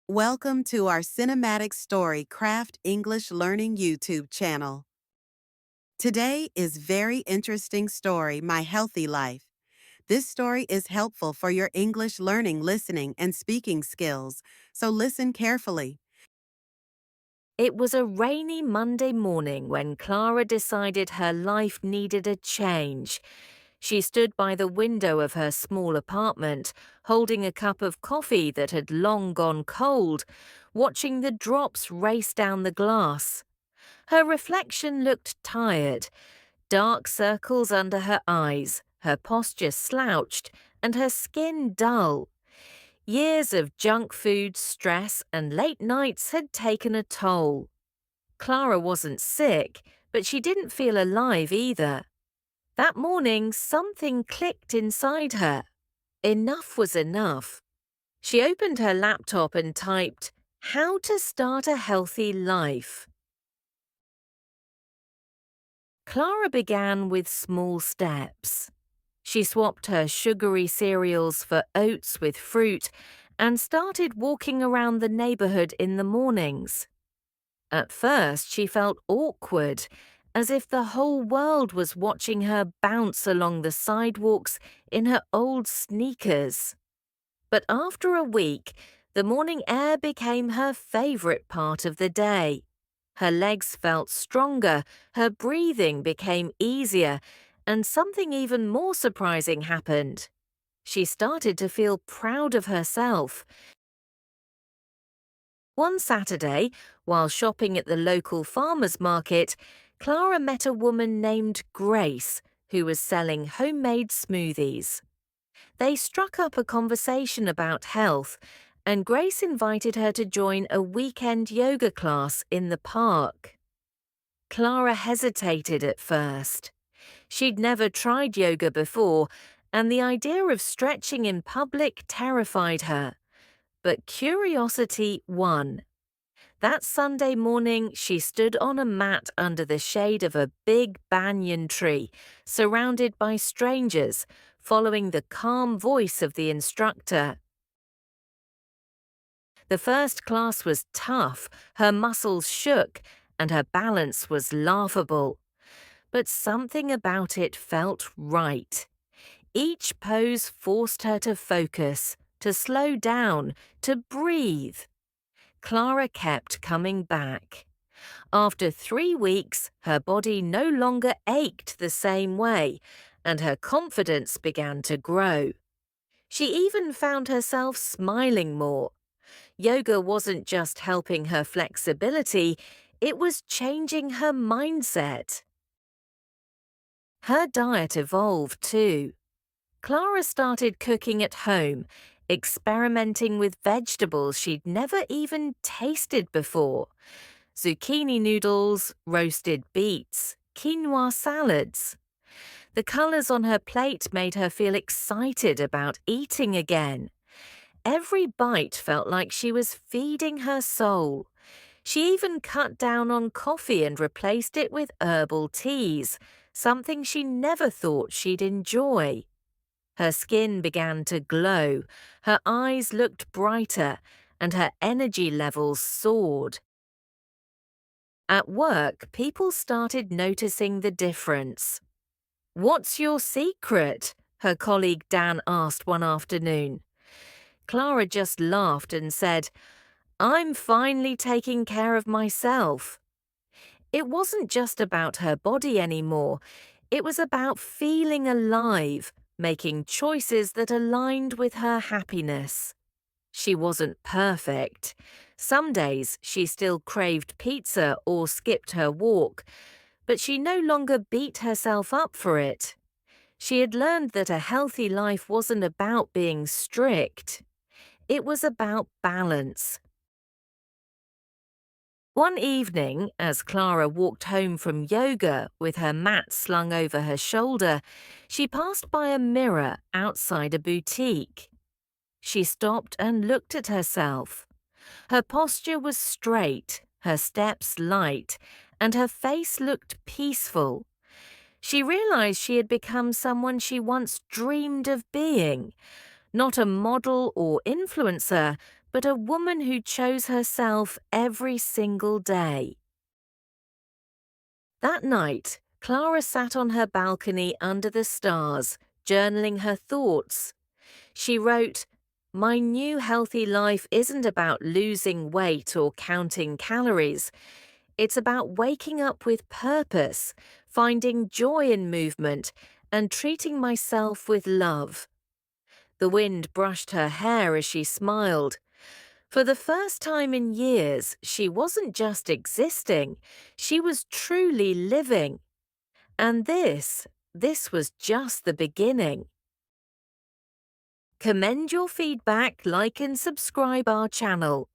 Welcome to our Cinematic Story Craft English Learning YouTube channel. Today is very interesting story, My Healthy Life. This story is helpful for your English learning, listening, and speaking skills, so listen carefully. It was a rainy Monday morning when Clara decided her life needed a change. She stood by the window of her small apartment, holding a cup of coffee that had long gone cold, watching the drops race down the glass. Her reflection looked tired, dark circles under her eyes, her posture slouched, and her skin dull. Years of junk food, stress, and late nights had taken a toll. Clara wasn't sick, but she didn't feel alive either. That morning, something clicked inside her. Enough was enough. She opened her laptop and typed, "How to start a healthy life." Clara began with small steps. She swapped her sugary cereals for oats with fruit and started walking around the neighborhood in the mornings. At first, she felt awkward, as if the whole world was watching her bounce along the sidewalks in her old sneakers. But after a week, the morning air became her favorite part of the day. Her legs felt stronger, her breathing became easier, and something even more surprising happened. She started to feel proud of herself. One Saturday, while shopping at the local farmer's market, Clara met a woman named Grace who was selling homemade smoothies. They struck up a conversation about health, and Grace invited her to join a weekend yoga class in the park. Clara hesitated at first. She'd never tried yoga before, and the idea of stretching in public terrified her. But curiosity won. That Sunday morning, she stood on a mat under the shade of a big banyan tree, surrounded by strangers, following the calm voice of the instructor. The first class was tough, her muscles shook, and her balance was laughable. But something about it felt right. Each pose forced her to focus, to slow down, to breathe. Clara kept coming back. After 3 weeks, her body no longer ached the same way, and her confidence began to grow. She even found herself smiling more. Yoga wasn't just helping her flexibility, it was changing her mindset. Her diet evolved too. Clara started cooking at home, experimenting with vegetables she'd never even tasted before. Zucchini noodles, roasted beets, quinoa salads. The colors on her plate made her feel excited about eating again. Every bite felt like she was feeding her soul. She even cut down on coffee and replaced it with herbal teas, something she never thought she'd enjoy. Her skin began to glow, her eyes looked brighter, and her energy levels soared. At work, people started noticing the difference. "What's your secret?" her colleague Dan asked one afternoon. Clara just laughed and said, "I'm finally taking care of myself." It wasn't just about her body anymore. It was about feeling alive, making choices that aligned with her happiness. She wasn't perfect. Some days she still craved pizza or skipped her walk, but she no longer beat herself up for it. She had learned that a healthy life wasn't about being strict. It was about balance. One evening, as Clara walked home from yoga with her mat slung over her shoulder, she passed by a mirror outside a boutique. She stopped and looked at herself. Her posture was straight, her steps light, and her face looked peaceful. She realized she had become someone she once dreamed of being, not a model or influencer, but a woman who chose herself every single day. That night, Clara sat on her balcony under the stars, journaling her thoughts. She wrote, "My new healthy life isn't about losing weight or counting calories. It's about waking up with purpose, finding joy in movement, and treating myself with love." The wind brushed her hair as she smiled. For the first time in years, she wasn't just existing, she was truly living. And this was just the beginning. Commend your feedback, like and subscribe our channel.